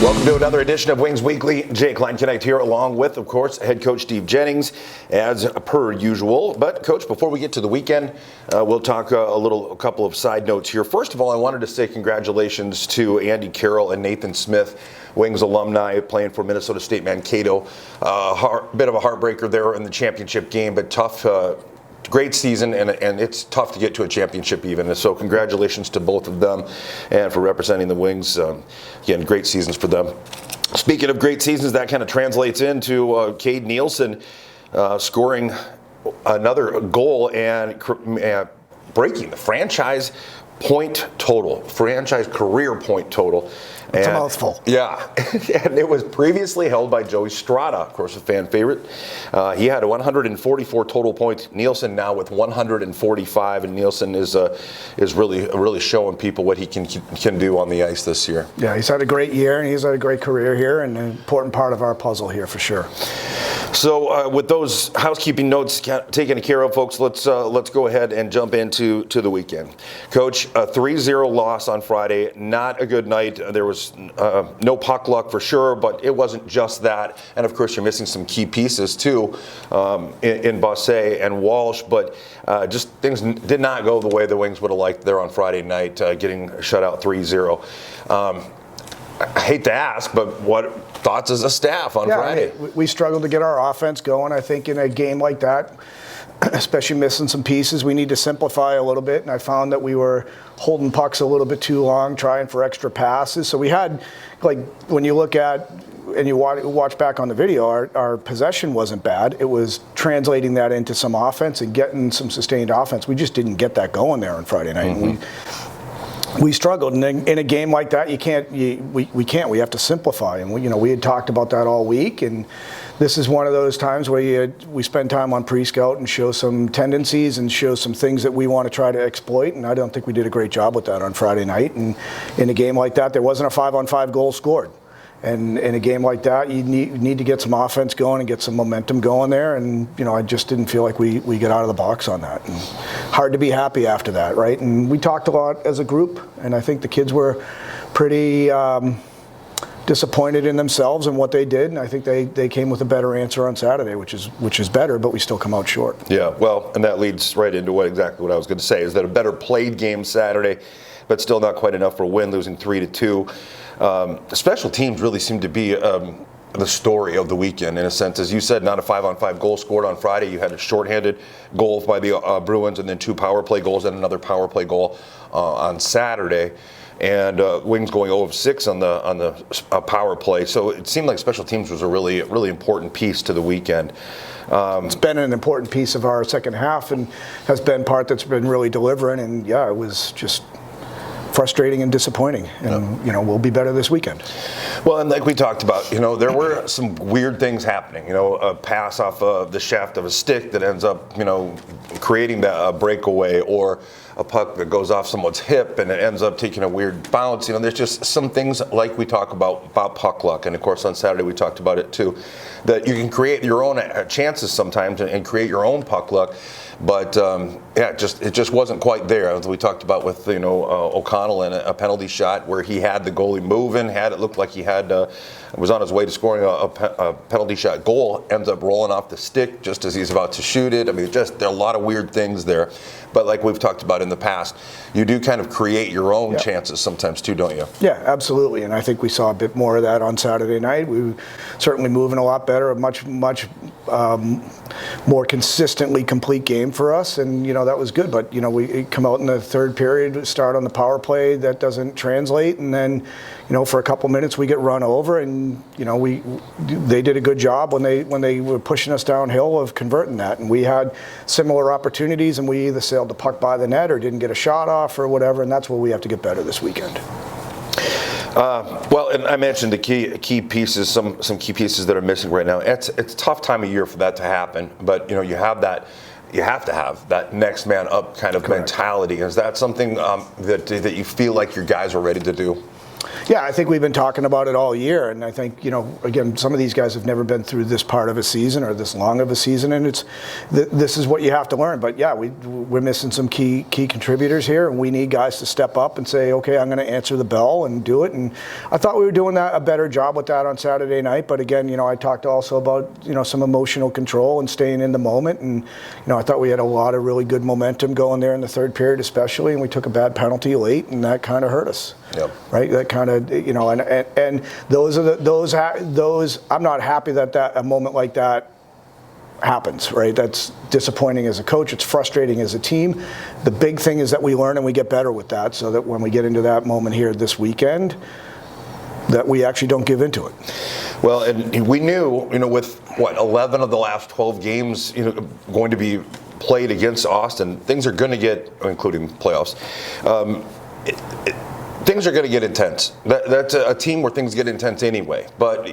Welcome to another edition of Wings Weekly. Jake Leinknecht here, along with, of course, head coach Steve Jennings, as per usual. But, Coach, before we get to the weekend, we'll talk a couple of side notes here. First of all, I wanted to say congratulations to Andy Carroll and Nathan Smith, Wings alumni playing for Minnesota State Mankato. Bit of a heartbreaker there in the championship game, but tough. Great season, and it's tough to get to a championship even. So congratulations to both of them and for representing the Wings. Again, great seasons for them. Speaking of great seasons, that kind of translates into Cade Nielsen scoring another goal and breaking the franchise career point total. It's a mouthful. Yeah, and it was previously held by Joey Strata, of course, a fan favorite. He had 144 total points. Nielsen now with 145, and Nielsen is really showing people what he can do on the ice this year. Yeah, he's had a great year, and he's had a great career here, and an important part of our puzzle here for sure. So with those housekeeping notes taken care of, folks, let's go ahead and jump into the weekend. Coach, a 3-0 loss on Friday, not a good night. There was no puck luck for sure, but it wasn't just that. And of course, you're missing some key pieces too in Bossé and Walsh, but just things did not go the way the Wings would have liked there on Friday night, getting shut out 3-0. I hate to ask, but what thoughts as a staff on Friday? We struggled to get our offense going. I think in a game like that, especially missing some pieces, we need to simplify a little bit. And I found that we were holding pucks a little bit too long, trying for extra passes. So we had, like, when you look at and you watch back on the video, our possession wasn't bad. It was translating that into some offense and getting some sustained offense. We just didn't get that going there on Friday night. Mm-hmm. We struggled, and in a game like that, we can't. We have to simplify, and we had talked about that all week. And this is one of those times where we spend time on pre-scout and show some tendencies and show some things that we want to try to exploit. And I don't think we did a great job with that on Friday night. And in a game like that, there wasn't a 5-on-5 goal scored. And in a game like that, you need to get some offense going and get some momentum going there. And, I just didn't feel like we get out of the box on that. And hard to be happy after that, right? And we talked a lot as a group, and I think the kids were pretty disappointed in themselves and what they did. And I think they came with a better answer on Saturday, which is better, but we still come out short. Yeah, well, and that leads right into exactly what I was going to say, is that a better played game Saturday, but still not quite enough for a win, losing 3-2. The special teams really seemed to be the story of the weekend, in a sense. As you said, not a 5-on-5 goal scored on Friday. You had a shorthanded goal by the Bruins, and then 2 power play goals and another power play goal on Saturday. And Wings going 0-6 on the power play. So it seemed like special teams was a really important piece to the weekend. It's been an important piece of our second half and has been part that's been really delivering. And, yeah, it was just frustrating and disappointing, and we'll be better this weekend. Well, and like we talked about, there were some weird things happening. A pass off the shaft of a stick that ends up, creating that breakaway, or a puck that goes off someone's hip and it ends up taking a weird bounce. There's just some things like we talk about puck luck, and of course on Saturday we talked about it too, that you can create your own chances sometimes and create your own puck luck. But it just wasn't quite there. As we talked about with O'Connell and a penalty shot where he had the goalie moving, it looked like he was on his way to scoring a penalty shot goal, ends up rolling off the stick just as he's about to shoot it. I mean, there are a lot of weird things there. But like we've talked about in the past, you do kind of create your own chances sometimes too, don't you? Yeah, absolutely. And I think we saw a bit more of that on Saturday night. We were certainly moving a lot better, a much more consistently complete game for us, and that was good. But we come out in the third period, start on the power play, that doesn't translate, and then for a couple minutes we get run over, and they did a good job when they were pushing us downhill of converting that. And we had similar opportunities, and we either sailed the puck by the net or didn't get a shot off or whatever, and that's where we have to get better this weekend. Well, and I mentioned the key pieces, some key pieces that are missing right now. It's a tough time of year for that to happen, but you have to have that next man up kind of mentality. Is that something that you feel like your guys are ready to do? Yeah, I think we've been talking about it all year, and I think, again, some of these guys have never been through this part of a season or this long of a season, and this is what you have to learn. But yeah, we're missing some key contributors here, and we need guys to step up and say, okay, I'm going to answer the bell and do it. And I thought we were doing a better job with that on Saturday night. But again, I talked also about some emotional control and staying in the moment, and I thought we had a lot of really good momentum going there in the third period, especially, and we took a bad penalty late, and that kind of hurt us. Yep. Right. That kind of, and those are those. I'm not happy that a moment like that happens. Right. That's disappointing as a coach. It's frustrating as a team. The big thing is that we learn and we get better with that, so that when we get into that moment here this weekend, that we actually don't give into it. Well, and we knew, with 11 of the last 12 games, going to be played against Austin, things are going to get, including playoffs. Things are going to get intense. That's a team where things get intense anyway. But,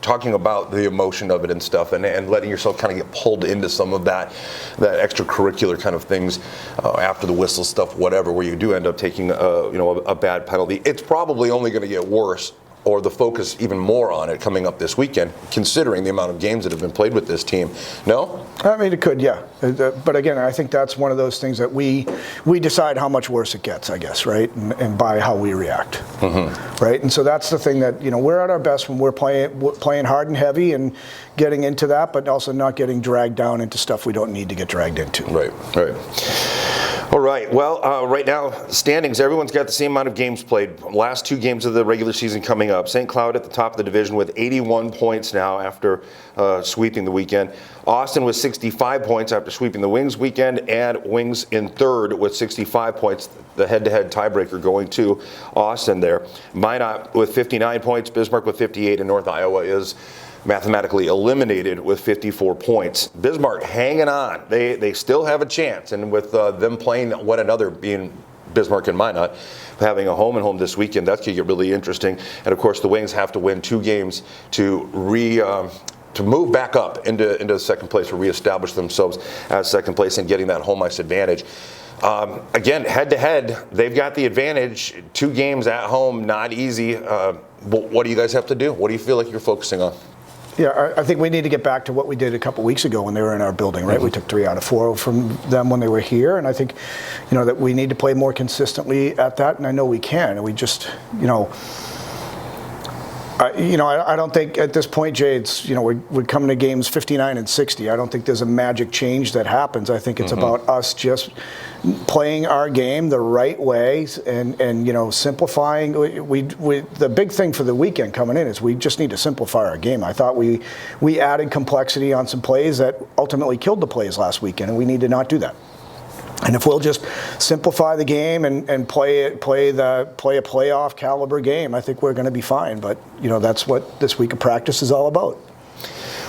talking about the emotion of it and stuff, and letting yourself kind of get pulled into some of that extracurricular kind of things after the whistle stuff, whatever, where you do end up taking a bad penalty. It's probably only going to get worse, or the focus even more on it coming up this weekend, considering the amount of games that have been played with this team. No? I mean, it could, yeah. But again, I think that's one of those things that we decide how much worse it gets, I guess, right? And by how we react, right? And so that's the thing that, we're at our best when we're playing hard and heavy and getting into that, but also not getting dragged down into stuff we don't need to get dragged into. Right. All right. Well, right now, standings, everyone's got the same amount of games played. Last 2 games of the regular season coming up. St. Cloud at the top of the division with 81 points now after sweeping the weekend. Austin with 65 points after sweeping the Wings weekend, and Wings in third with 65 points. The head-to-head tiebreaker going to Austin there. Minot with 59 points, Bismarck with 58, and North Iowa is mathematically eliminated with 54 points. Bismarck hanging on. They still have a chance, and with them playing one another, being Bismarck and Minot, having a home and home this weekend, that could get really interesting. And of course, the Wings have to win 2 games to move back up into second place, or reestablish themselves as second place and getting that home ice advantage. Again, head-to-head, they've got the advantage. 2 games at home, not easy. But what do you guys have to do? What do you feel like you're focusing on? Yeah, I think we need to get back to what we did a couple weeks ago when they were in our building, right? We took 3 out of 4 from them when they were here, and I think, that we need to play more consistently at that, and I know we can. And we just, I don't think at this point, Jay, it's, we're coming to games 59 and 60. I don't think there's a magic change that happens. I think it's about us just playing our game the right way and simplifying. The big thing for the weekend coming in is we just need to simplify our game. I thought we added complexity on some plays that ultimately killed the plays last weekend, and we need to not do that. And if we'll just simplify the game and play a playoff caliber game, I think we're going to be fine. But that's what this week of practice is all about.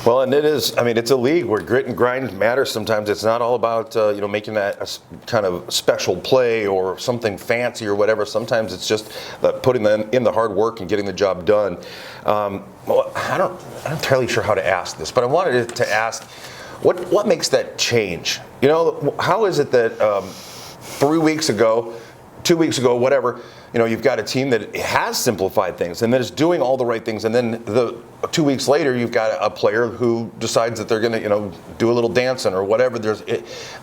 Well, and it is. I mean, it's a league where grit and grind matters. Sometimes it's not all about making that a kind of special play or something fancy or whatever. Sometimes it's just putting in the hard work and getting the job done. Well, I'm not entirely sure how to ask this, but I wanted to ask, what makes that change? How is it that 3 weeks ago, 2 weeks ago, whatever, you've got a team that has simplified things and that is doing all the right things, and then 2 weeks later, you've got a player who decides that they're going to, do a little dancing or whatever.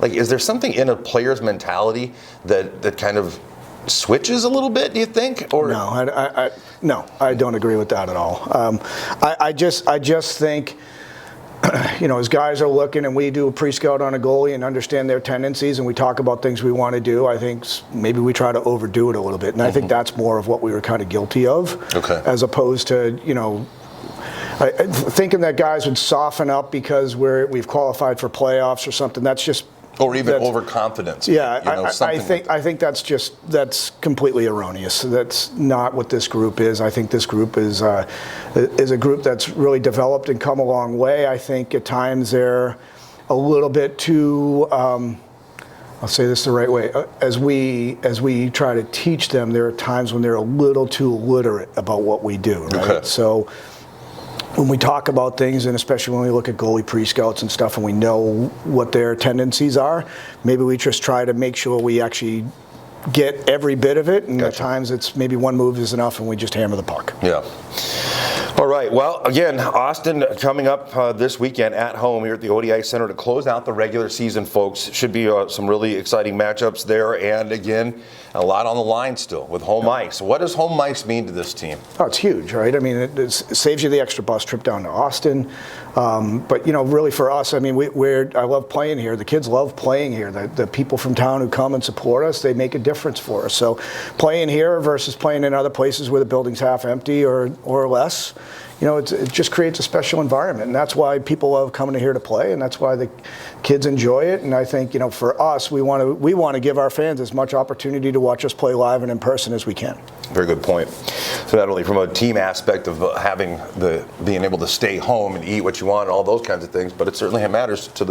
Is there something in a player's mentality that kind of switches a little bit? Do you think? Or no, I don't agree with that at all. I just think, as guys are looking and we do a pre-scout on a goalie and understand their tendencies and we talk about things we want to do, I think maybe we try to overdo it a little bit. And I think that's more of what we were kind of guilty of, as opposed to, thinking that guys would soften up because we've qualified for playoffs or something. That's just... Or even overconfidence. Yeah, I think that's completely erroneous. That's not what this group is. I think this group is a group that's really developed and come a long way. I think at times they're a little bit too. I'll say this the right way. As we try to teach them, there are times when they're a little too literate about what we do. Right. Okay. So when we talk about things, and especially when we look at goalie pre-scouts and stuff, and we know what their tendencies are, maybe we just try to make sure we actually get every bit of it, and at times it's maybe one move is enough and we just hammer the puck. Yeah. All right. Well, again, Austin coming up this weekend at home here at the ODI Center to close out the regular season, folks. Should be some really exciting matchups there. And again, a lot on the line still with home ice. What does home ice mean to this team? Oh, it's huge, right? I mean, it saves you the extra bus trip down to Austin. But, really for us, I mean, I love playing here. The kids love playing here. The people from town who come and support us, they make a difference for us. So playing here versus playing in other places where the building's half empty or less, it just creates a special environment. And that's why people love coming here to play, and that's why the kids enjoy it. And I think, for us, we want to give our fans as much opportunity to watch us play live and in person as we can. Very good point. So not only from a team aspect of being able to stay home and eat what you want and all those kinds of things, but it certainly matters to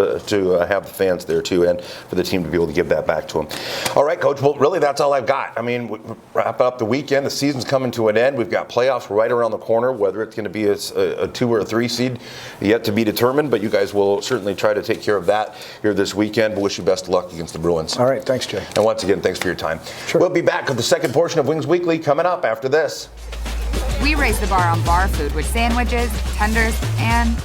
have the fans there too, and for the team to be able to give that back to them. All right, Coach. Well, really, that's all I've got. I mean, we wrap up the weekend. The season's coming to an end. We've got playoffs right around the corner. Whether it's going to be a 2 or a 3 seed, yet to be determined. But you guys will certainly try to take care of that here this weekend. But wish you best of luck against the Bruins. All right. Thanks, Jay. And once again, thanks for your time. Sure. We'll be back with the second portion of Wings Weekly coming up after this. We raise the bar on bar food with sandwiches, tenders, and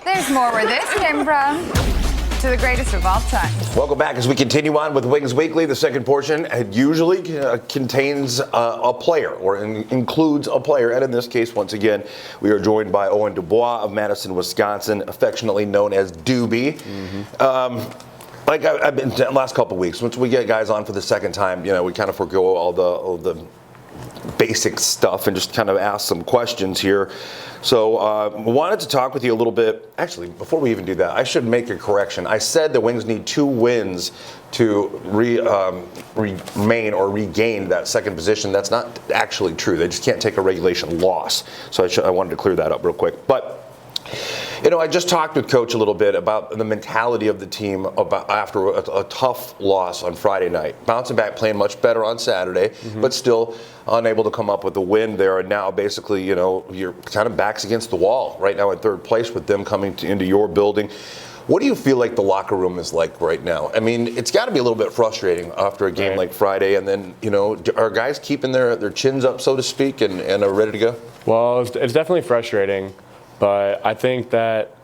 there's more where this came from. To the greatest of all time. Welcome back as we continue on with Wings Weekly. The second portion usually contains a player or includes a player. And in this case, once again, we are joined by Owen DuBois of Madison, Wisconsin, affectionately known as Doobie. Like I've been the last couple of weeks, once we get guys on for the second time, we kind of forgo all the basic stuff and just kind of ask some questions here. So wanted to talk with you a little bit. Actually, before we even do that, I should make a correction. I said the Wings need 2 wins to remain or regain that second position. That's not actually true. They just can't take a regulation loss. So I wanted to clear that up real quick. But I just talked with Coach a little bit about the mentality of the team after a tough loss on Friday night. Bouncing back, playing much better on Saturday, but still unable to come up with a win there. And now basically, you're kind of backs against the wall right now in third place with them coming into your building. What do you feel like the locker room is like right now? I mean, it's got to be a little bit frustrating after a game like Friday. And then, are guys keeping their chins up, so to speak, and are ready to go? Well, it's definitely frustrating. But I think that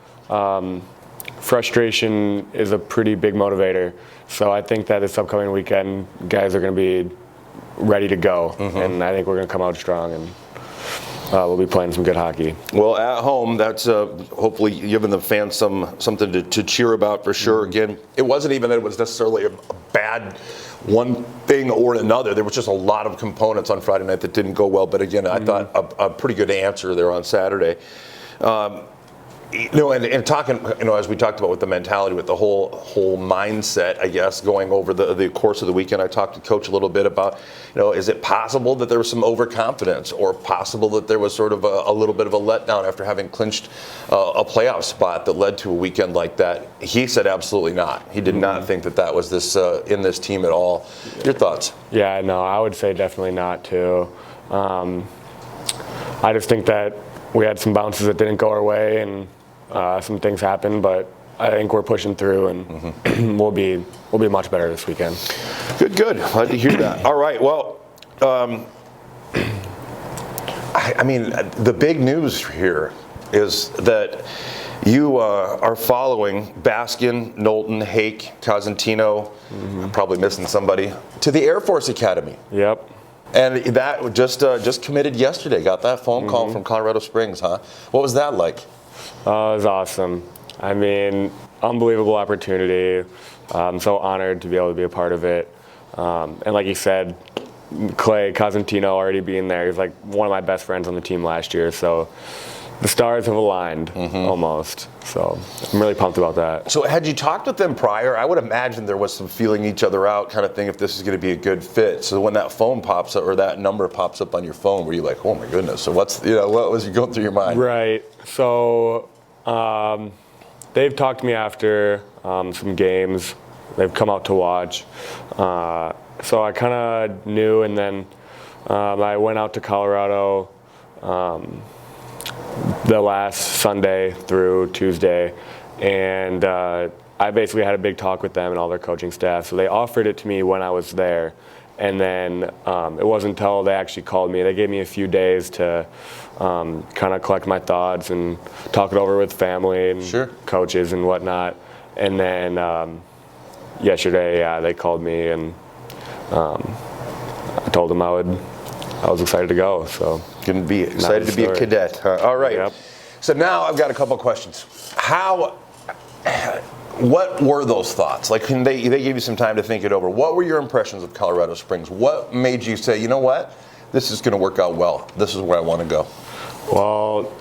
frustration is a pretty big motivator. So I think that this upcoming weekend, guys are going to be ready to go. And I think we're going to come out strong, and we'll be playing some good hockey. Well, at home, that's hopefully giving the fans something to cheer about for sure. Again, it wasn't even that it was necessarily a bad one thing or another. There was just a lot of components on Friday night that didn't go well. But again, I thought a pretty good answer there on Saturday. And talking, as we talked about with the mentality, with the whole mindset, I guess, going over the course of the weekend, I talked to Coach a little bit about, is it possible that there was some overconfidence, or possible that there was sort of a little bit of a letdown after having clinched a playoff spot that led to a weekend like that? He said absolutely not. He did not think that was this in this team at all. Your thoughts? Yeah, no, I would say definitely not too. I just think that we had some bounces that didn't go our way, and some things happened, but I think we're pushing through, and we'll be much better this weekend. Good. Glad to hear that. All right. Well, I mean, the big news here is that you are following Baskin, Knowlton, Hake, Cosentino, I'm probably missing somebody, to the Air Force Academy. Yep. And that just committed yesterday. Got that phone call from Colorado Springs, huh? What was that like? It was awesome. I mean, unbelievable opportunity. I'm so honored to be able to be a part of it. And like you said, Clay Cosentino already being there, he's like one of my best friends on the team last year. So the stars have aligned almost. So I'm really pumped about that. So had you talked with them prior? I would imagine there was some feeling each other out kind of thing, if this is going to be a good fit. So when that phone pops up, or that number pops up on your phone, were you like, oh my goodness? So what was going through your mind? Right. So they've talked to me after some games. They've come out to watch. So I kind of knew, and then I went out to Colorado the last Sunday through Tuesday, and I basically had a big talk with them and all their coaching staff. So they offered it to me when I was there, and then it wasn't until they actually called me. They gave me a few days to kind of collect my thoughts and talk it over with family and coaches and whatnot. And then yesterday, they called me, and I told them I was excited to go. So Couldn't be excited to be a cadet. All right. Yep. So now I've got a couple of questions. What were those thoughts? Like, they gave you some time to think it over. What were your impressions of Colorado Springs? What made you say, you know what, this is going to work out well. This is where I want to go. Well,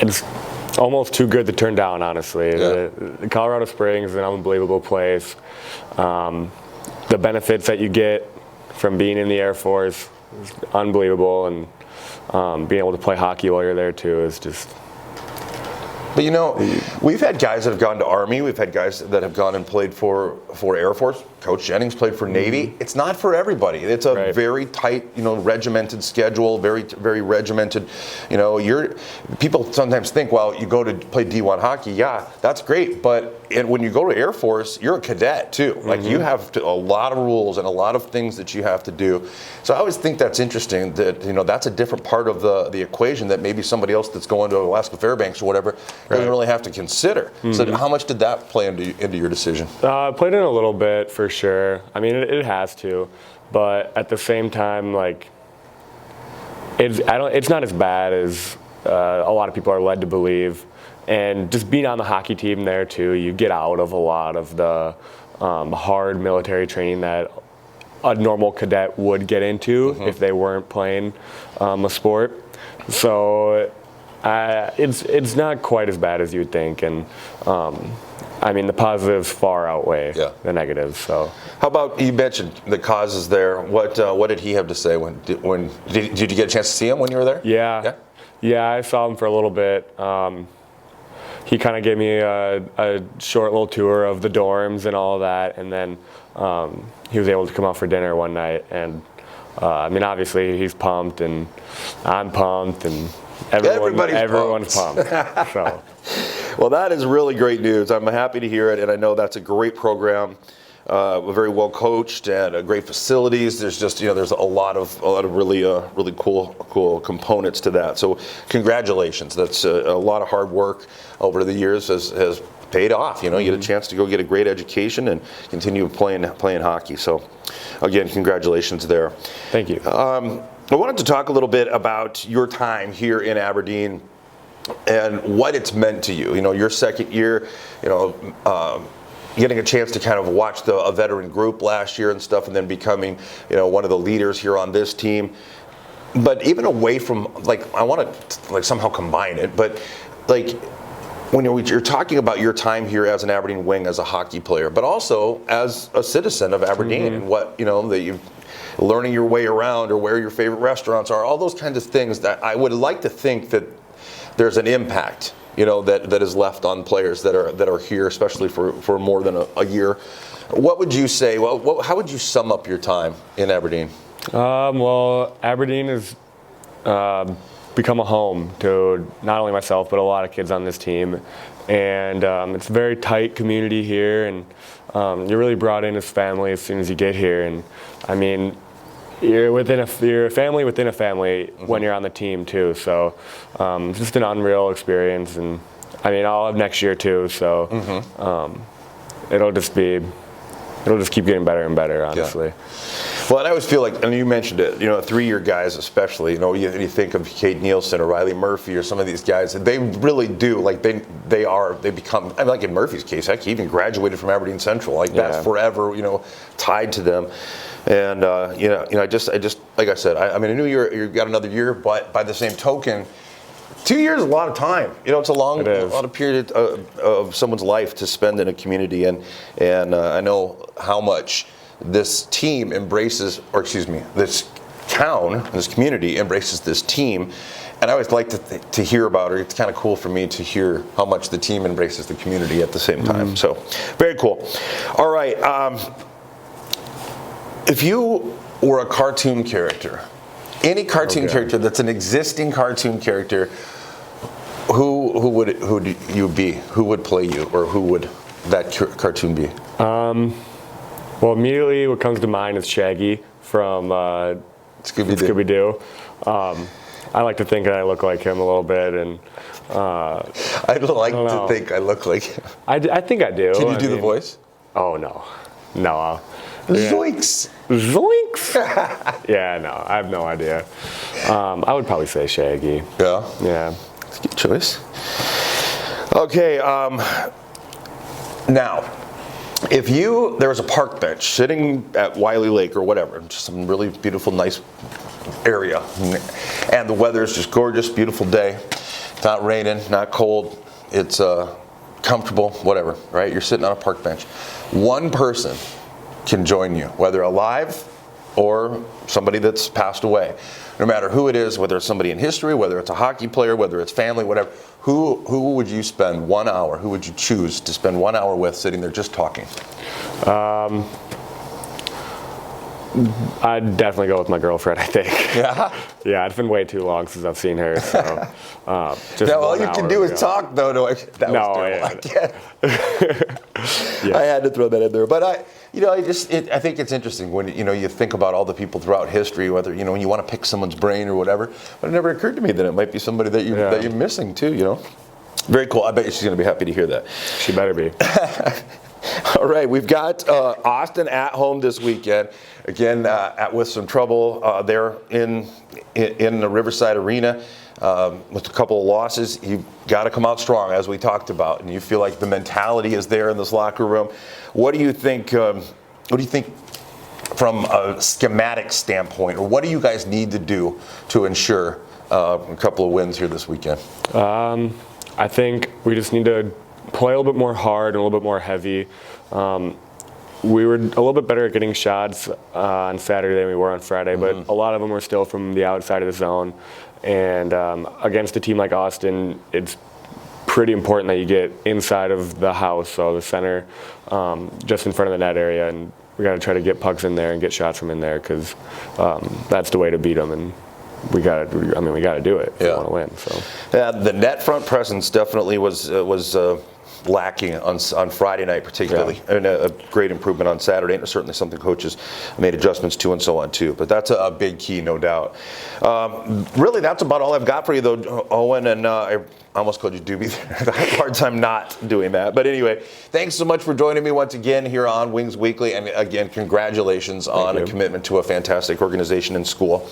it's almost too good to turn down, honestly. Yeah. The Colorado Springs is an unbelievable place. The benefits that you get from being in the Air Force is unbelievable, and being able to play hockey while you're there too is just. But you know, we've had guys that have gone to Army. We've had guys that have gone and played for Air Force. Coach Jennings played for Navy. It's not for everybody. It's a very tight, regimented schedule. Very, very regimented. People sometimes think, well, you go to play D1 hockey. Yeah, that's great. But when you go to Air Force, you're a cadet too. Like you have a lot of rules and a lot of things that you have to do. So I always think that's interesting. That that's a different part of the equation that maybe somebody else that's going to Alaska Fairbanks or whatever doesn't really have to consider. So how much did that play into your decision? Played in a little bit for sure. I mean, it has to, but at the same time, like, it's not as bad as a lot of people are led to believe. And just being on the hockey team there too, you get out of a lot of the hard military training that a normal cadet would get into if they weren't playing a sport. So it's not quite as bad as you'd think, and I mean the positives far outweigh the negatives. So how about, you mentioned the causes there? What did he have to say when did you get a chance to see him when you were there? Yeah, I saw him for a little bit. He kind of gave me a short little tour of the dorms and all of that, and then he was able to come out for dinner one night. And I mean, obviously he's pumped, and I'm pumped, and everyone's pumped. So. Well, that is really great news. I'm happy to hear it, and I know that's a great program. Very well coached and great facilities. There's just there's a lot of really cool components to that. So congratulations. That's a lot of hard work over the years has paid off. You get a chance to go get a great education and continue playing hockey. So again, congratulations there. Thank you. I wanted to talk a little bit about your time here in Aberdeen and what it's meant to you. Your second year, getting a chance to kind of watch a veteran group last year and stuff, and then becoming, one of the leaders here on this team. But even away from, I want to somehow combine it, but when you're talking about your time here as an Aberdeen wing, as a hockey player, but also as a citizen of Aberdeen, and what that you've learning your way around, or where your favorite restaurants are, all those kinds of things, that I would like to think that there's an impact that is left on players that are here, especially for more than a year. What would you say? How would you sum up your time in Aberdeen? Well, Aberdeen has become a home to not only myself, but a lot of kids on this team. And it's a very tight community here, and you're really brought in as family as soon as you get here. And I mean, you're a family within a family when you're on the team too. So it's just an unreal experience, and I mean, I'll have next year too. So it'll just keep getting better and better, honestly. Yeah. Well, and I always feel like, and you mentioned it, 3-year guys especially, you think of Kate Nielsen or Riley Murphy or some of these guys, they really do, they become, I mean, like in Murphy's case, heck, he even graduated from Aberdeen Central, that's forever, tied to them. And, I just, like I said, I mean, I knew you've got another year, but by the same token, 2 years is a lot of time. It's a lot of period of someone's life to spend in a community, and I know how much this team embraces, or excuse me, this town, this community embraces this team. And I always like to hear about it. It's kind of cool for me to hear how much the team embraces the community at the same time. So, very cool. All right. If you were a cartoon character, any cartoon character that's an existing cartoon character, Who would you be? Who would play you, or who would that cartoon be? Well, immediately what comes to mind is Shaggy from Scooby-Doo. I like to think that I look like him a little bit, and I'd like to think I look like him. I think I do. Can you do the voice? Oh no. Zoinks! Zoinks! Yeah, no, I have no idea. I would probably say Shaggy. Yeah? Yeah. That's a good choice. Okay, now, if there was a park bench sitting at Wiley Lake or whatever, just some really beautiful, nice area, and the weather's just gorgeous, beautiful day, it's not raining, not cold, it's comfortable, whatever, right? You're sitting on a park bench. One person can join you, whether alive or somebody that's passed away. No matter who it is, whether it's somebody in history, whether it's a hockey player, whether it's family, whatever, who would you spend 1 hour, who would you choose to spend 1 hour with sitting there just talking? I'd definitely go with my girlfriend, I think. Yeah? Yeah, it's been way too long since I've seen her, so just Now, all 1 you hour can do is ago. talk, though. No, that No, was terrible. yeah. I can't. I had to throw that in there. But I think it's interesting when, you think about all the people throughout history, whether, when you want to pick someone's brain or whatever. But it never occurred to me that it might be somebody that you're missing, too, Very cool. I bet she's going to be happy to hear that. She better be. All right, we've got Austin at home this weekend. Again, with some trouble there in the Riverside Arena with a couple of losses. You've got to come out strong, as we talked about, and you feel like the mentality is there in this locker room. What do you think? From a schematic standpoint, or what do you guys need to do to ensure a couple of wins here this weekend? I think we just need to play a little bit more hard and a little bit more heavy. We were a little bit better at getting shots on Saturday than we were on Friday, but a lot of them were still from the outside of the zone. And against a team like Austin, it's pretty important that you get inside of the house, so the center, just in front of the net area, and we got to try to get pucks in there and get shots from in there, because that's the way to beat them. And we got to do it if we want to win. So the net front presence definitely was lacking on Friday night, particularly, and a great improvement on Saturday, and certainly something coaches made adjustments to and so on too. But that's a big key, no doubt. Really, that's about all I've got for you, though, Owen. And I almost called you Doobie there. I had a hard time not doing that. But anyway, thanks so much for joining me once again here on Wings Weekly. And again, congratulations on a commitment to a fantastic organization and school.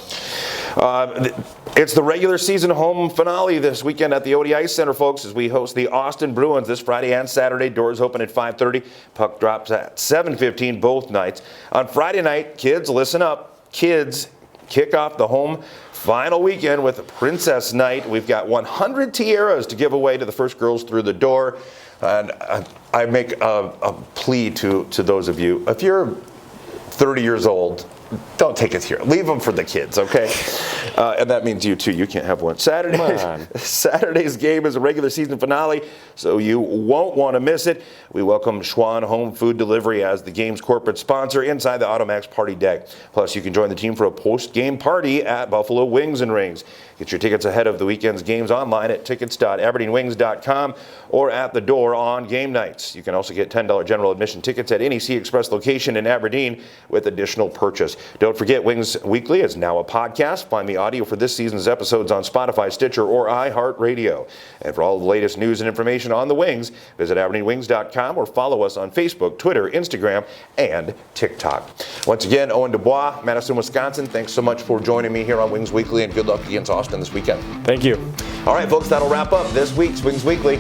It's the regular season home finale this weekend at the OD Ice Center, folks, as we host the Austin Bruins this Friday and Saturday. Doors open at 5:30. Puck drops at 7:15 both nights. On Friday night, kids, listen up. Kids kick off the home final weekend with Princess Night. We've got 100 tiaras to give away to the first girls through the door. And I make a plea to those of you. If you're 30 years old, don't take it here. Leave them for the kids, okay? And that means you too. You can't have one. Saturday's game is a regular season finale, so you won't want to miss it. We welcome Schwan Home Food Delivery as the game's corporate sponsor inside the Automax Party Deck. Plus, you can join the team for a post-game party at Buffalo Wings and Rings. Get your tickets ahead of the weekend's games online at tickets.aberdeenwings.com or at the door on game nights. You can also get $10 general admission tickets at any Sea Express location in Aberdeen with additional purchase. Don't forget, Wings Weekly is now a podcast. Find the audio for this season's episodes on Spotify, Stitcher, or iHeartRadio. And for all the latest news and information on the Wings, visit aberdeenwings.com or follow us on Facebook, Twitter, Instagram, and TikTok. Once again, Owen DuBois, Madison, Wisconsin, thanks so much for joining me here on Wings Weekly, and good luck against Austin this weekend. thank you. All right, folks, that'll wrap up this week's Wings Weekly.